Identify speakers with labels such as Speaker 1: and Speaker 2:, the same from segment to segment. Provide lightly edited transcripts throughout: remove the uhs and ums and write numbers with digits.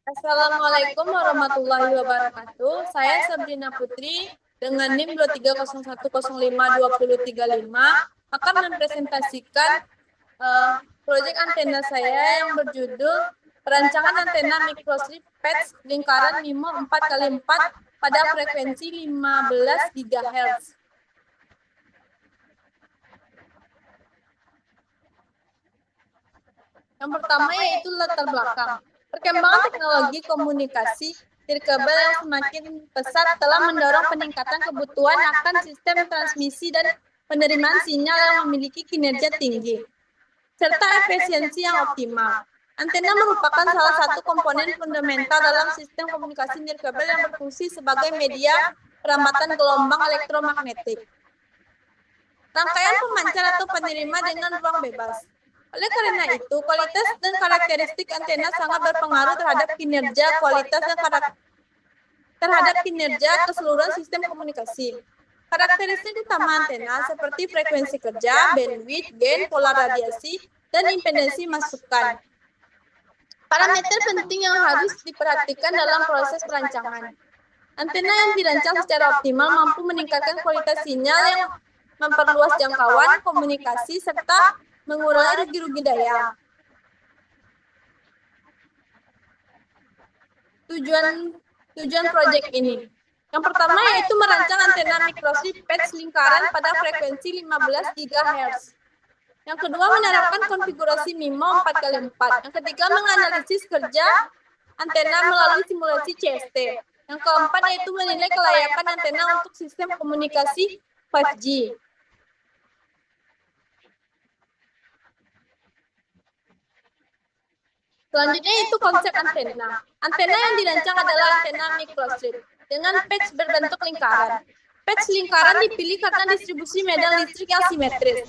Speaker 1: Assalamualaikum warahmatullahi wabarakatuh. Saya Sabrina Putri dengan NIM 231052035 akan mempresentasikan proyek antena saya yang berjudul Perancangan Antena Microstrip Patch Lingkaran MIMO 4x4 pada frekuensi 15 GHz. Yang pertama yaitu latar belakang. Perkembangan teknologi komunikasi nirkabel yang semakin pesat telah mendorong peningkatan kebutuhan akan sistem transmisi dan penerimaan sinyal yang memiliki kinerja tinggi, serta efisiensi yang optimal. Antena merupakan salah satu komponen fundamental dalam sistem komunikasi nirkabel yang berfungsi sebagai media perambatan gelombang elektromagnetik. Rangkaian pemancar atau penerima dengan ruang bebas. Oleh karena itu, kualitas dan karakteristik antena sangat berpengaruh terhadap kinerja, kualitas, dan terhadap kinerja keseluruhan sistem komunikasi. Karakteristik utama antena seperti frekuensi kerja, bandwidth, gain, pola radiasi, dan impedansi masukan. Parameter penting yang harus diperhatikan dalam proses perancangan. Antena yang dirancang secara optimal mampu meningkatkan kualitas sinyal yang memperluas jangkauan komunikasi serta mengurangi rugi-rugi daya. Tujuan proyek ini. Yang pertama yaitu merancang antena microstrip patch lingkaran pada frekuensi 15 GHz. Yang kedua menerapkan konfigurasi MIMO 4x4. Yang ketiga menganalisis kerja antena melalui simulasi CST. Yang keempat yaitu menilai kelayakan antena untuk sistem komunikasi 5G. Selanjutnya itu konsep antena. Antena yang dirancang adalah antena microstrip dengan patch berbentuk lingkaran. Patch lingkaran dipilih karena distribusi medan listrik yang simetris.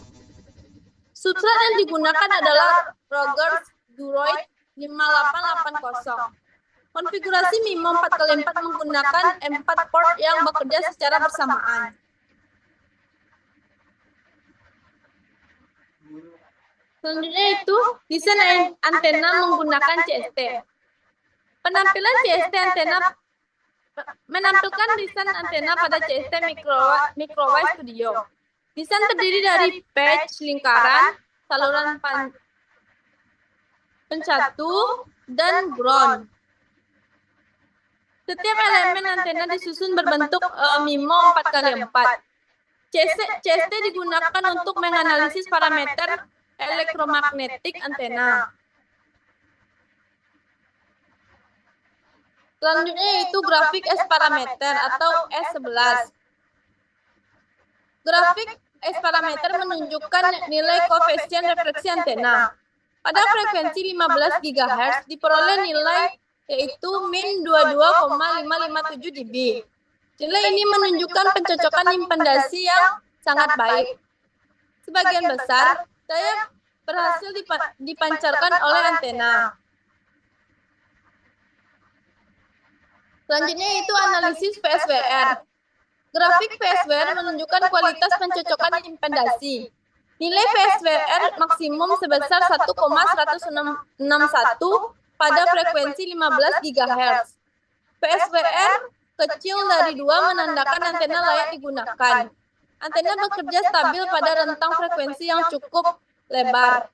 Speaker 1: Substrat yang digunakan adalah Rogers Duroid 5880. Konfigurasi MIMO 4x4 menggunakan 4 port yang bekerja secara bersamaan. Selanjutnya itu desain antena menggunakan CST. Penampilan CST antena menampilkan desain antena pada CST Microwave Studio. Desain terdiri dari patch lingkaran, saluran pencatu, dan ground. Setiap elemen antena disusun berbentuk MIMO 4x4. CST digunakan untuk menganalisis parameter elektromagnetik antena. Selanjutnya yaitu grafik S parameter atau S11. Grafik S parameter menunjukkan nilai koefisien refleksi antena. Pada frekuensi 15 GHz diperoleh nilai yaitu min 22,557 dB. Nilai ini menunjukkan pencocokan impedasi yang sangat baik. Sebagian besar daya berhasil dipancarkan oleh antena. Selanjutnya itu analisis VSWR. Grafik VSWR menunjukkan kualitas pencocokan impedasi. Nilai VSWR maksimum sebesar 1,161 pada frekuensi 15 GHz. VSWR kecil dari 2 menandakan antena layak digunakan. Antena bekerja stabil pada rentang frekuensi yang cukup lebar.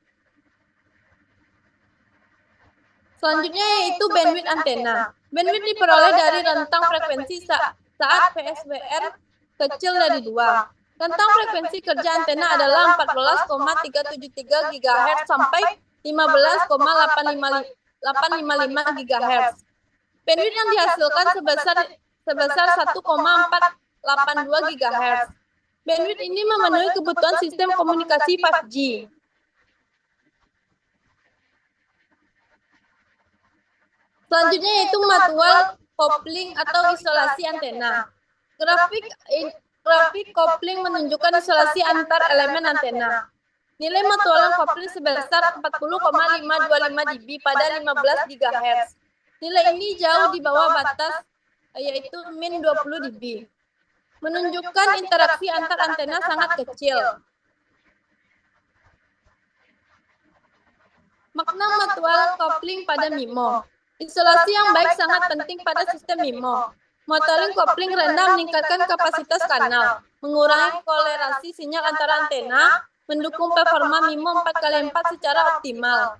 Speaker 1: Selanjutnya yaitu bandwidth antena. Bandwidth diperoleh dari rentang frekuensi saat VSWR kecil dari 2. Rentang frekuensi kerja antena adalah 14,373 GHz sampai 15,855 GHz. Bandwidth yang dihasilkan sebesar 1,482 GHz. Bandwidth ini memenuhi kebutuhan sistem komunikasi 5G. Selanjutnya yaitu mutual coupling atau isolasi antena. Grafik coupling menunjukkan isolasi antar elemen antena. Nilai mutual coupling sebesar 40,525 dB pada 15 GHz. Nilai ini jauh di bawah batas yaitu min 20 dB. Menunjukkan interaksi antar antena sangat kecil. Makna mutual coupling pada MIMO. Isolasi yang baik sangat penting pada sistem MIMO. Modeling kopling rendah meningkatkan kapasitas kanal, mengurangi kolerasi sinyal antara antena, mendukung performa MIMO 4x4 secara optimal.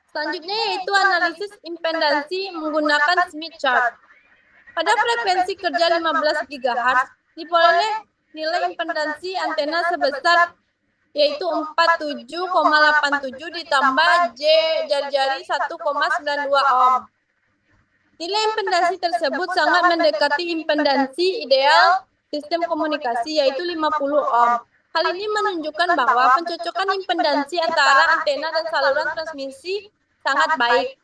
Speaker 1: Selanjutnya yaitu analisis impedansi menggunakan Smith chart. Pada frekuensi kerja 15 GHz, diperoleh nilai impedansi antena sebesar yaitu 47,87 ditambah J jari-jari 1,92 ohm. Nilai impedansi tersebut sangat mendekati impedansi ideal sistem komunikasi yaitu 50 ohm. Hal ini menunjukkan bahwa pencocokan impedansi antara antena dan saluran transmisi sangat baik.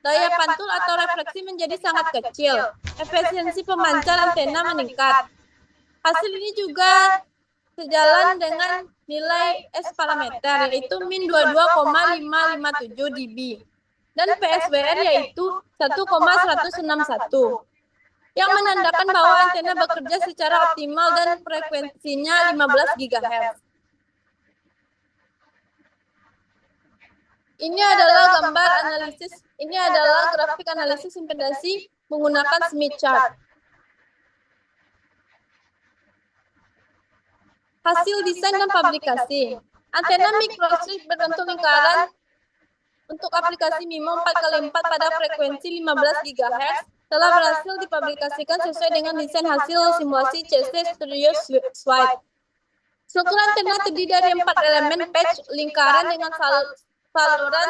Speaker 1: Daya pantul atau refleksi menjadi sangat kecil. Efisiensi pemancar antena meningkat. Hasil ini juga sejalan dengan nilai S parameter yaitu min 22,557 dB dan PSWR yaitu 1,161 yang menandakan bahwa antena bekerja secara optimal dan frekuensinya 15 GHz. Ini adalah gambar analisis, ini adalah grafik analisis impedansi menggunakan Smith chart. Hasil desain dan fabrikasi. Antena microstrip berbentuk lingkaran untuk aplikasi MIMO 4x4 pada frekuensi 15 GHz telah berhasil dipublikasikan sesuai dengan desain hasil simulasi CC Studio Suite. Struktur antena terdiri dari 4 elemen patch lingkaran dengan saluran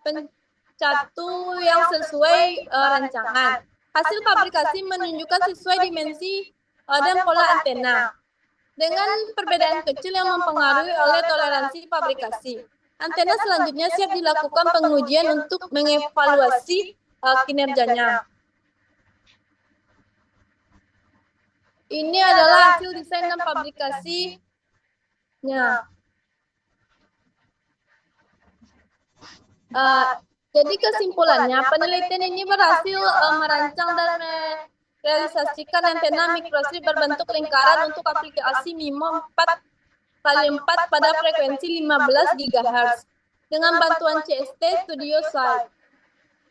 Speaker 1: pencatu yang sesuai rancangan. Hasil fabrikasi menunjukkan sesuai dimensi dan pola antena, dengan perbedaan kecil yang mempengaruhi oleh toleransi fabrikasi. Antena selanjutnya siap dilakukan pengujian untuk mengevaluasi kinerjanya. Ini adalah hasil desain dan fabrikasinya. Jadi kesimpulannya, penelitian ini berhasil merancang dan merealisasikan antena microstrip berbentuk lingkaran untuk aplikasi MIMO 4x4 pada frekuensi 15 GHz dengan bantuan CST Studio Suite.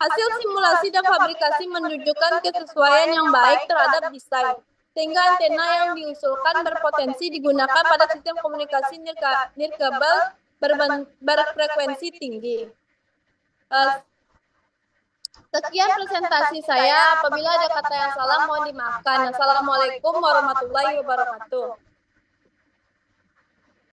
Speaker 1: Hasil simulasi dan fabrikasi menunjukkan kesesuaian yang baik terhadap desain, sehingga antena yang diusulkan berpotensi digunakan pada sistem komunikasi nirkabel berfrekuensi tinggi. Sekian presentasi saya. Apabila ada kata yang salah, mohon dimaafkan. Assalamualaikum warahmatullahi wabarakatuh.